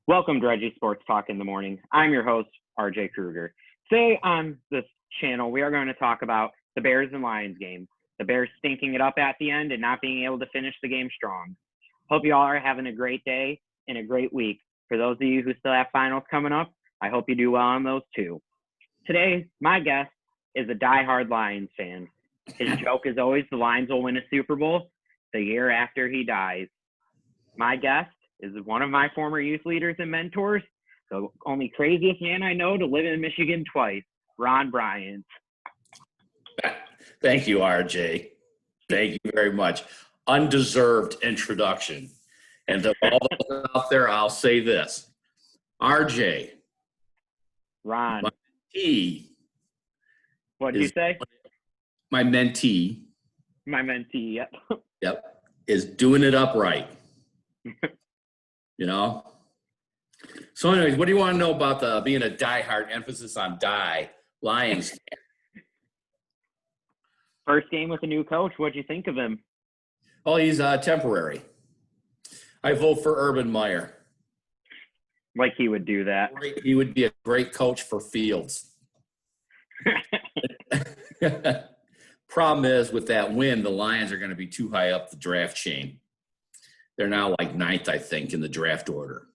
Welcome to Reggie Sports Talk in the Morning. I'm your host, RJ Kruger. Today on this channel, we are going to talk about the Bears and Lions game. The Bears stinking it up at the end and not being able to finish the game strong. Hope you all are having a great day and a great week. For those of you who still have finals coming up, I hope you do well on those too. Today, my guest is a diehard Lions fan. His joke is always the Lions will win a Super Bowl the year after he dies. My guest is one of my former youth leaders and mentors, the only craziest man I know to live in Michigan twice, Ron Bryant. Thank you, RJ. Thank you very much. Undeserved introduction. And to all those out there, I'll say this. RJ. Ron. My mentee. What did you say? My mentee. My mentee, yep. Yep. Is doing it upright. You know? So anyways, what do you want to know about being a diehard, emphasis on Lions? First game with a new coach. What'd you think of him? Oh, he's temporary. I vote for Urban Meyer. Like he would do that. He would be a great coach for Fields. Problem is, with that win, the Lions are going to be too high up the draft chain. They're now like ninth, I think, in the draft order.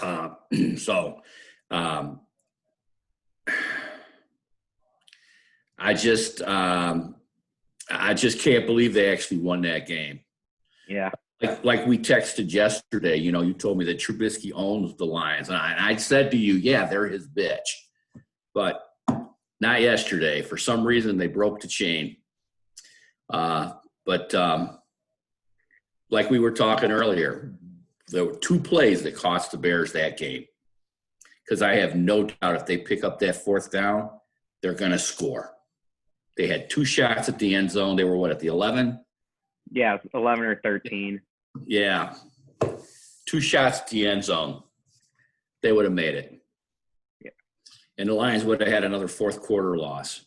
I just can't believe they actually won that game. Yeah. Like we texted yesterday, you told me that Trubisky owns the Lions. And I said to you, yeah, they're his bitch. But not yesterday. For some reason, they broke the chain. Like we were talking earlier, there were two plays that cost the Bears that game. Because I have no doubt if they pick up that fourth down, they're going to score. They had two shots at the end zone. They were, at the 11? Yeah, 11 or 13. Yeah. Two shots at the end zone. They would have made it. Yeah. And the Lions would have had another fourth quarter loss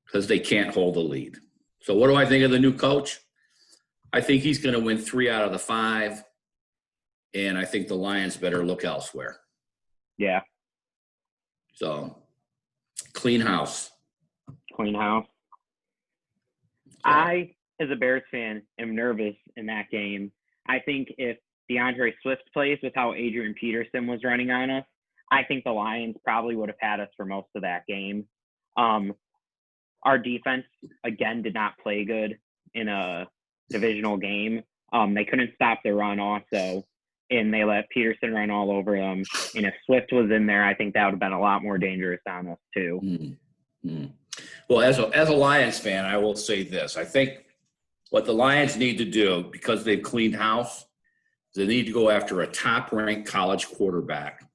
because they can't hold the lead. So what do I think of the new coach? I think he's going to win 3 out of the 5, and I think the Lions better look elsewhere. Yeah. So, clean house. Clean house. So. I, as a Bears fan, am nervous in that game. I think if DeAndre Swift plays with how Adrian Peterson was running on us, I think the Lions probably would have had us for most of that game. Our defense, again, did not play good in a divisional game. They couldn't stop the run also, and they let Peterson run all over them. And if Swift was in there, I think that would have been a lot more dangerous on us too. Mm-hmm. Well, as a Lions fan, I will say this. I think what the Lions need to do, because they've cleaned house, they need to go after a top-ranked college quarterback.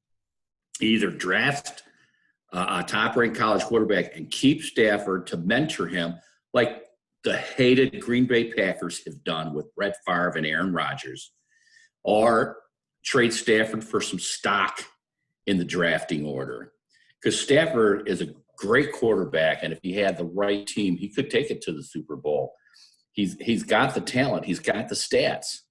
Either draft a top-ranked college quarterback and keep Stafford to mentor him like the hated Green Bay Packers have done with Brett Favre and Aaron Rodgers, or trade Stafford for some stock in the drafting order. Because Stafford is a great quarterback, and if he had the right team, he could take it to the Super Bowl. He's got the talent. He's got the stats.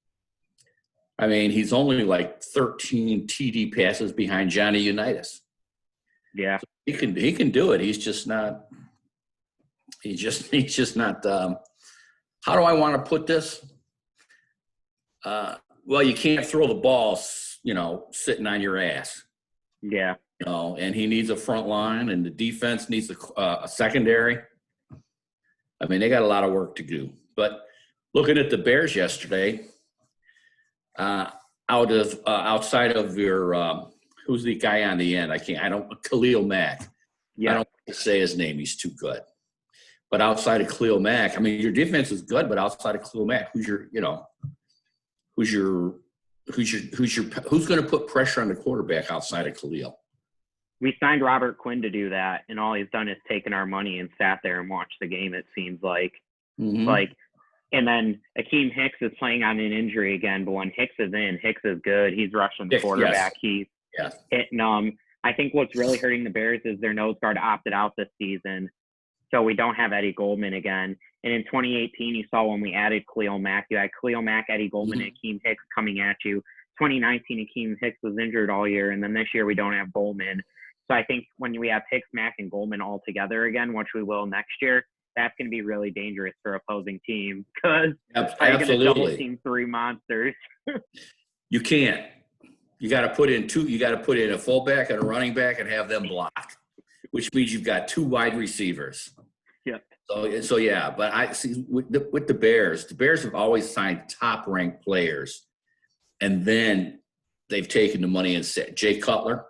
I mean, he's only like 13 TD passes behind Johnny Unitas. Yeah, so he can do it. He's just not. He's just not. How do I want to put this? Well, you can't throw the ball, sitting on your ass. Yeah. And he needs a front line, and the defense needs a secondary. I mean, they got a lot of work to do. But looking at the Bears yesterday, outside of your who's the guy on the end? Khalil Mack. Yeah. I don't want to say his name. He's too good. But outside of Khalil Mack, I mean, your defense is good, but outside of Khalil Mack, who's going to put pressure on the quarterback outside of Khalil? We signed Robert Quinn to do that, and all he's done is taken our money and sat there and watched the game, it seems like. Mm-hmm. And then Akeem Hicks is playing on an injury again, but when Hicks is in, Hicks is good. He's rushing the quarterback. Yes. He's hitting I think what's really hurting the Bears is their nose guard opted out this season, so we don't have Eddie Goldman again. And in 2018, you saw when we added Khalil Mack, you had Khalil Mack, Eddie Goldman, and Akeem Hicks coming at you. 2019, Akeem Hicks was injured all year, and then this year we don't have Bowman. So I think when we have Hicks, Mack, and Goldman all together again, which we will next year, that's going to be really dangerous for opposing teams because how are you going to double team 3 monsters? You can't. You got to put in two. You got to put in a fullback and a running back and have them block, which means you've got 2 wide receivers. Yep. So yeah. But I see with the Bears have always signed top-ranked players, and then they've taken the money and said Jay Cutler.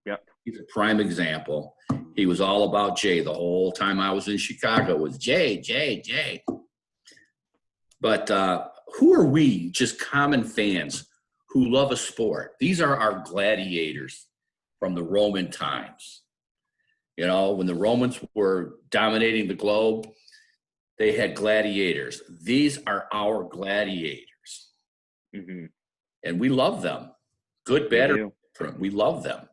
Yep. He's a prime example. He was all about Jay the whole time I was in Chicago. It was Jay. But who are we, just common fans, who love a sport? These are our gladiators from the Roman times. You know, when the Romans were dominating the globe, they had gladiators. These are our gladiators. Mm-hmm. And we love them. Good, bad, or different. We love them.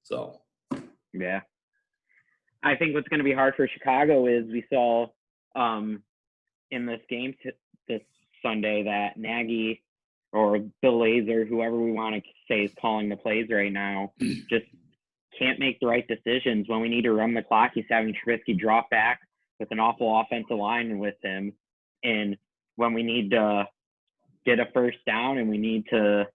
So. Yeah. I think what's going to be hard for Chicago is we saw in this game this Sunday that Nagy or Bill Lazor, whoever we want to say is calling the plays right now, just can't make the right decisions. When we need to run the clock, he's having Trubisky drop back with an awful offensive line with him. And when we need to get a first down and we need to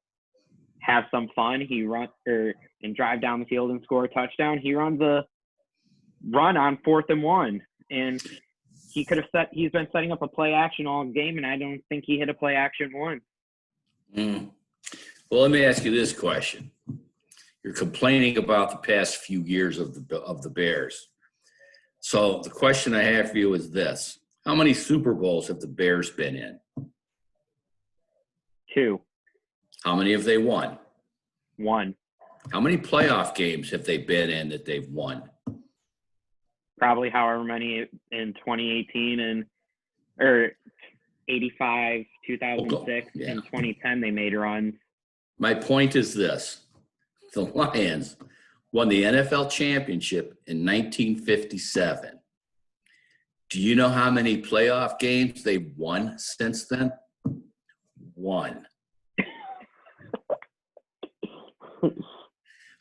have some fun, he runs and drive down the field and score a touchdown. He runs a run on 4th and 1. And he's been setting up a play action all game, and I don't think he hit a play action once. Well, let me ask you this question. You're complaining about the past few years of the Bears. So the question I have for you is this. How many Super Bowls have the Bears been in? 2. How many have they won? 1. How many playoff games have they been in that they've won? Probably however many in 2018 or 85, 2006, and 2010 they made runs. My point is this. The Lions won the NFL championship in 1957. Do you know how many playoff games they've won since then? 1.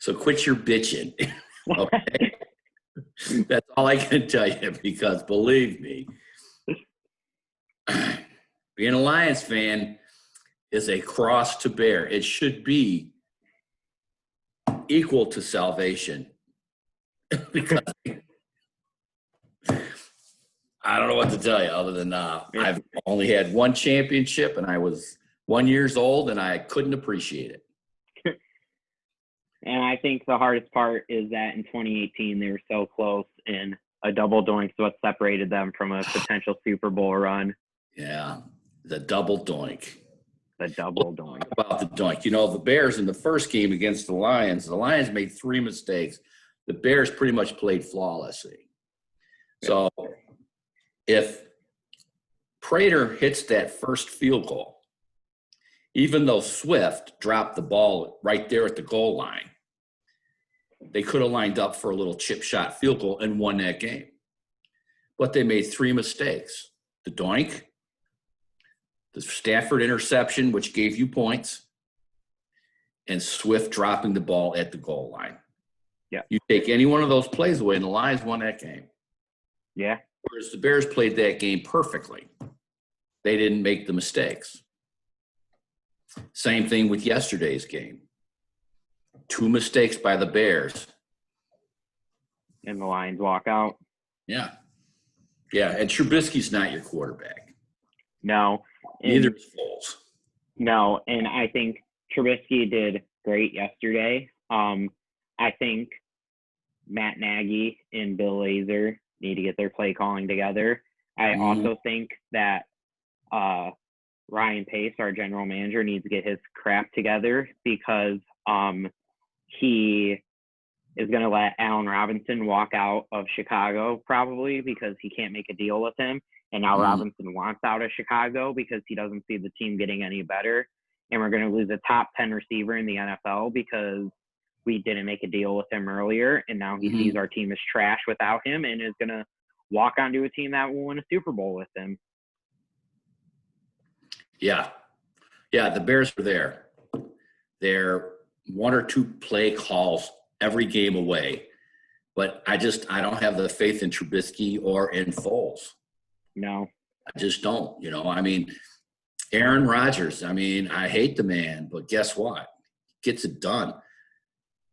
So quit your bitching. Okay? That's all I can tell you, because believe me, being a Lions fan is a cross to bear. It should be equal to salvation. Because I don't know what to tell you other than I've only had 1 championship and I was 1 year old and I couldn't appreciate it. And I think the hardest part is that in 2018 they were so close, and a double doink's what separated them from a potential Super Bowl run. Yeah, the double doink. The double doink. About the doink. You know, the Bears in the first game against the Lions made 3 mistakes. The Bears pretty much played flawlessly. So if Prater hits that first field goal, even though Swift dropped the ball right there at the goal line, they could have lined up for a little chip shot field goal and won that game. But they made 3 mistakes. The doink, the Stafford interception, which gave you points, and Swift dropping the ball at the goal line. Yeah. You take any one of those plays away, and the Lions won that game. Yeah. Whereas the Bears played that game perfectly. They didn't make the mistakes. Same thing with yesterday's game. 2 mistakes by the Bears. And the Lions walk out. Yeah. Yeah, and Trubisky's not your quarterback. No. Neither is Foles. No, and I think Trubisky did great yesterday. I think Matt Nagy and Bill Lazor need to get their play calling together. I also think that Ryan Pace, our general manager, needs to get his crap together, because he is going to let Allen Robinson walk out of Chicago probably because he can't make a deal with him. And now Robinson wants out of Chicago because he doesn't see the team getting any better. And we're going to lose a top 10 receiver in the NFL because we didn't make a deal with him earlier. And now he sees our team is trash without him and is going to walk onto a team that will win a Super Bowl with him. Yeah. Yeah, the Bears are there. They're one or two play calls every game away. But I don't have the faith in Trubisky or in Foles. No. I just don't. I mean, Aaron Rodgers, I mean, I hate the man, but guess what? Gets it done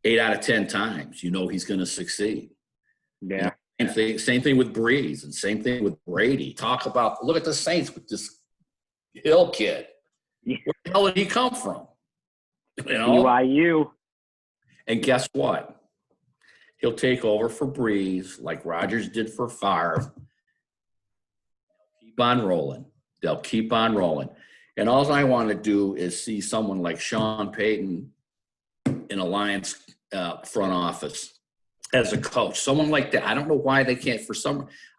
8 out of 10 times. He's going to succeed. Yeah. Same thing with Breeze and same thing with Brady. Look at the Saints with this Hill kid. Yeah. Where the hell did he come from? BYU. And guess what? He'll take over for Breeze like Rodgers did for Favre. Keep on rolling. They'll keep on rolling. And all I want to do is see someone like Sean Payton in a Lions front office as a coach. Someone like that. I don't know why they can't.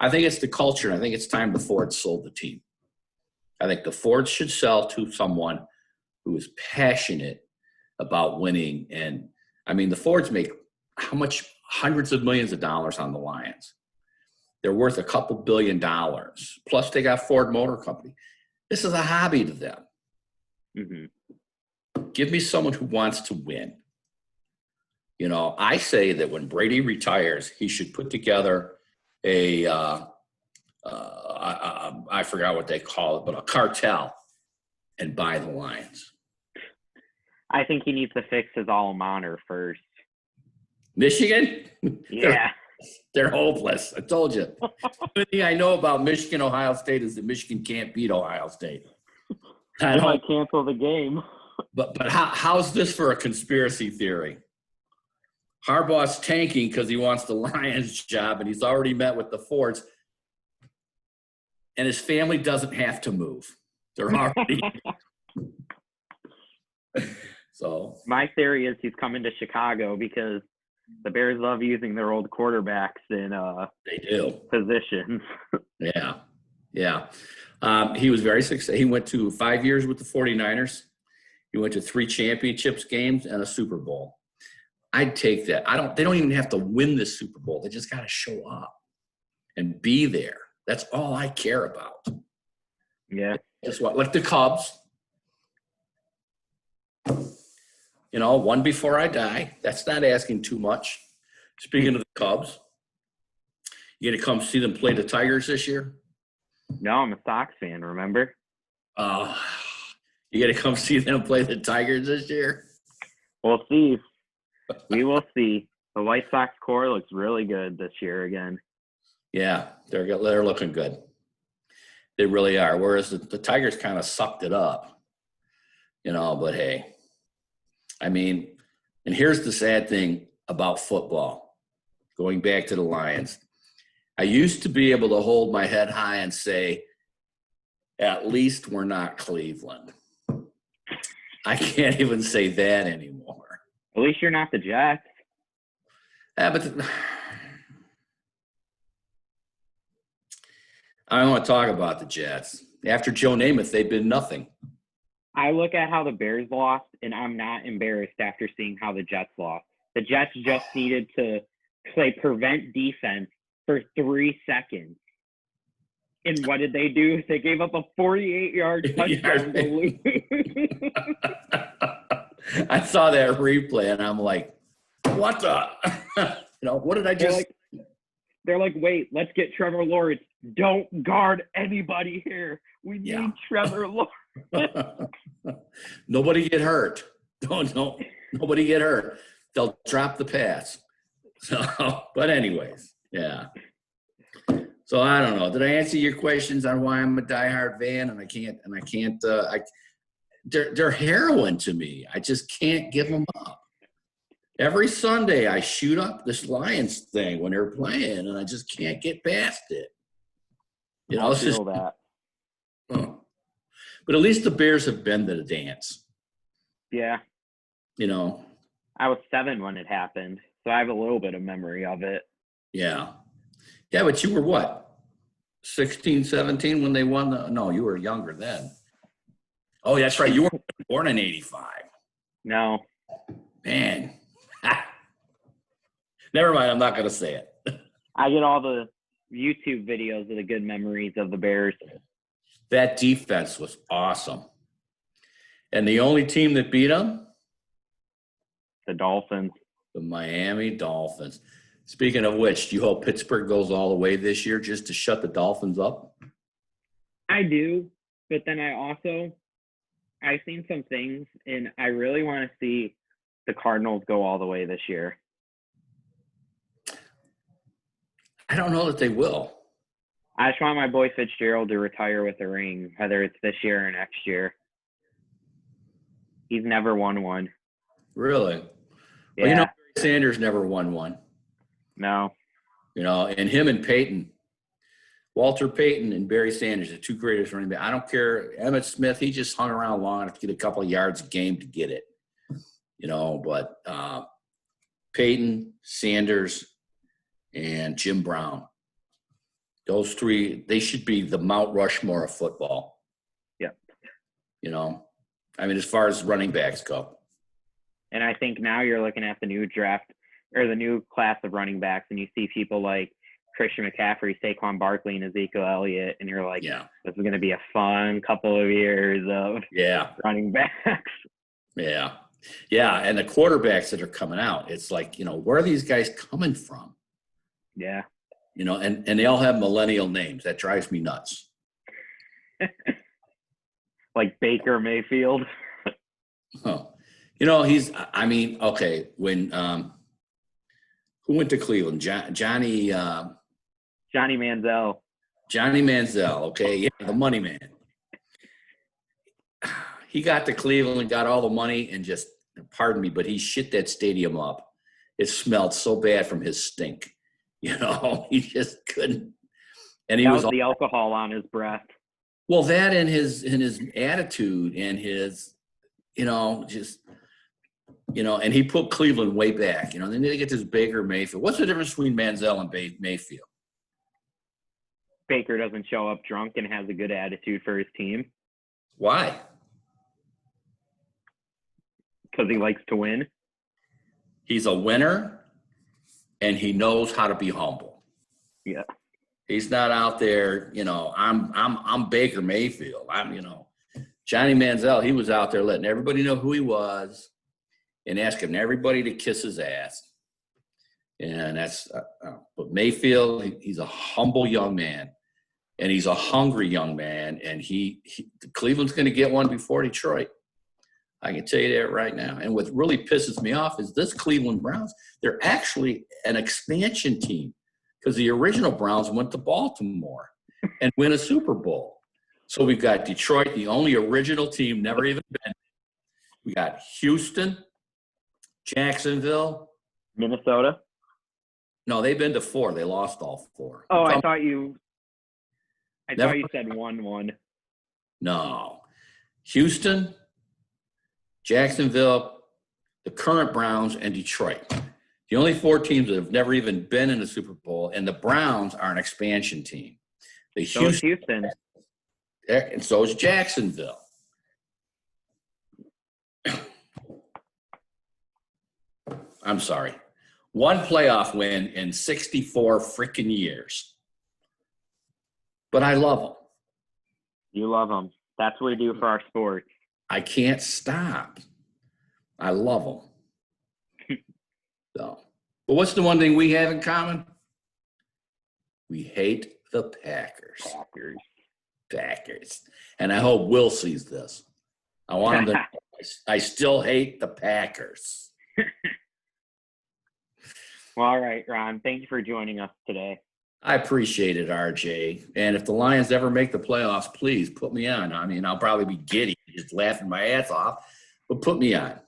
I think it's the culture. I think it's time the Fords sold the team. I think the Fords should sell to someone who is passionate about winning. And, I mean, the Fords make how much? Hundreds of millions of dollars on the Lions. They're worth a couple $1 billion. Plus, they got Ford Motor Company. This is a hobby to them. Mm-hmm. Give me someone who wants to win. I say that when Brady retires, he should put together I forgot what they call it, but a cartel and buy the Lions. I think he needs to fix his alma mater first. Michigan? Yeah. They're hopeless. I told you. The only thing I know about Michigan, Ohio State is that Michigan can't beat Ohio State. They might cancel the game. But how's this for a conspiracy theory? Harbaugh's tanking because he wants the Lions job, and he's already met with the Fords. And his family doesn't have to move. They're already. So my theory is he's coming to Chicago because the Bears love using their old quarterbacks in they do positions. Yeah. He was very successful. He went to 5 years with the 49ers. He went to 3 championships games and a Super Bowl. I'd take that. They don't even have to win the Super Bowl. They just got to show up and be there. That's all I care about. Yeah. Just what, like the Cubs. One before I die. That's not asking too much. Speaking of the Cubs, you gonna come see them play the Tigers this year? No, I'm a Sox fan, remember? You gonna come see them play the Tigers this year? We'll see. We will see. The White Sox core looks really good this year again. Yeah, they're looking good. They really are. Whereas the Tigers kind of sucked it up, but hey. I mean, and here's the sad thing about football, going back to the Lions. I used to be able to hold my head high and say, at least we're not Cleveland. I can't even say that anymore. At least you're not the Jets. Yeah, but I don't want to talk about the Jets. After Joe Namath, they've been nothing. I look at how the Bears lost, and I'm not embarrassed after seeing how the Jets lost. The Jets just needed to play prevent defense for 3 seconds. And what did they do? They gave up a 48-yard touchdown to lose. I saw that replay, and I'm like, what the? What did I just – They're like, wait, let's get Trevor Lawrence. Don't guard anybody here. We need Trevor Lawrence. Nobody get hurt. Don't nobody get hurt. They'll drop the pass. So, but anyways, yeah. So I don't know. Did I answer your questions on why I'm a diehard fan? They're heroin to me. I just can't give them up. Every Sunday I shoot up this Lions thing when they're playing, and I just can't get past it. I feel that. But at least the Bears have been to the dance. Yeah. I was 7 when it happened, so I have a little bit of memory of it. Yeah. Yeah, but you were what? 16, 17 when they won no, you were younger then. Oh, that's right. You weren't born in 85. No. Man. Never mind. I'm not going to say it. I get all the YouTube videos of the good memories of the Bears. That defense was awesome. And the only team that beat them? The Dolphins. The Miami Dolphins. Speaking of which, do you hope Pittsburgh goes all the way this year just to shut the Dolphins up? I do, but then I've seen some things, and I really want to see the Cardinals go all the way this year. I don't know that they will. I just want my boy Fitzgerald to retire with a ring, whether it's this year or next year. He's never won one. Really? Yeah. Well, Barry Sanders never won one. No. And him and Peyton, Walter Payton and Barry Sanders, the two greatest running backs. I don't care. Emmitt Smith, he just hung around long enough to get a couple of yards a game to get it. But Peyton, Sanders, and Jim Brown. Those three, they should be the Mount Rushmore of football. Yep. As far as running backs go. And I think now you're looking at the new draft or the new class of running backs, and you see people like Christian McCaffrey, Saquon Barkley, and Ezekiel Elliott, and you're like, yeah, this is going to be a fun couple of years of running backs. Yeah. Yeah, and the quarterbacks that are coming out, it's like, where are these guys coming from? Yeah. And they all have millennial names. That drives me nuts. Like Baker Mayfield. Oh. When who went to Cleveland? Johnny Manziel. Johnny Manziel, okay, yeah, the money man. He got to Cleveland, got all the money, and just, pardon me, but he shit that stadium up. It smelled so bad from his stink. He just couldn't. And he was the alcohol on his breath. Well, that and his attitude and his, and he put Cleveland way back. Then they get this Baker Mayfield. What's the difference between Manziel and Mayfield? Baker doesn't show up drunk and has a good attitude for his team. Why? Because he likes to win. He's a winner, and he knows how to be humble. Yeah. He's not out there, I'm Baker Mayfield. Johnny Manziel, he was out there letting everybody know who he was and asking everybody to kiss his ass. And that's, but Mayfield, he's a humble young man, and he's a hungry young man, and Cleveland's going to get one before Detroit. I can tell you that right now. And what really pisses me off is this Cleveland Browns, they're actually an expansion team because the original Browns went to Baltimore and win a Super Bowl. So we've got Detroit, the only original team, never even been. We got Houston, Jacksonville. Minnesota? No, they've been to 4. They lost all 4. Oh, I thought you said 1-1. No. Houston, Jacksonville, the current Browns, and Detroit. The only 4 teams that have never even been in the Super Bowl, and the Browns are an expansion team. So is Houston. And so is Jacksonville. I'm sorry. 1 playoff win in 64 freaking years. But I love them. You love them. That's what we do for our sport. I can't stop. I love them. So, but what's the one thing we have in common? We hate the Packers. Packers. And I hope Will sees this. I want him to. I still hate the Packers. Well, all right, Ron. Thank you for joining us today. I appreciate it, RJ. And if the Lions ever make the playoffs, please put me on. I'll probably be giddy, just laughing my ass off, but put me on.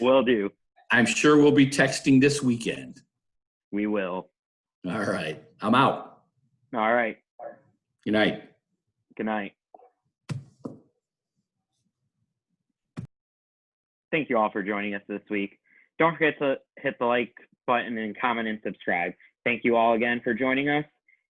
Will do. I'm sure we'll be texting this weekend. We will. All right. I'm out. All right. Good night. Good night. Thank you all for joining us this week. Don't forget to hit the like button and comment and subscribe. Thank you all again for joining us.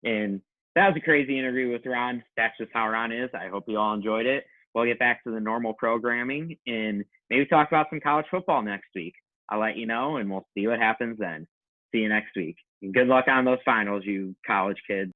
And that was a crazy interview with Ron. That's just how Ron is. I hope you all enjoyed it. We'll get back to the normal programming and maybe talk about some college football next week. I'll let you know, and we'll see what happens then. See you next week. And good luck on those finals, you college kids.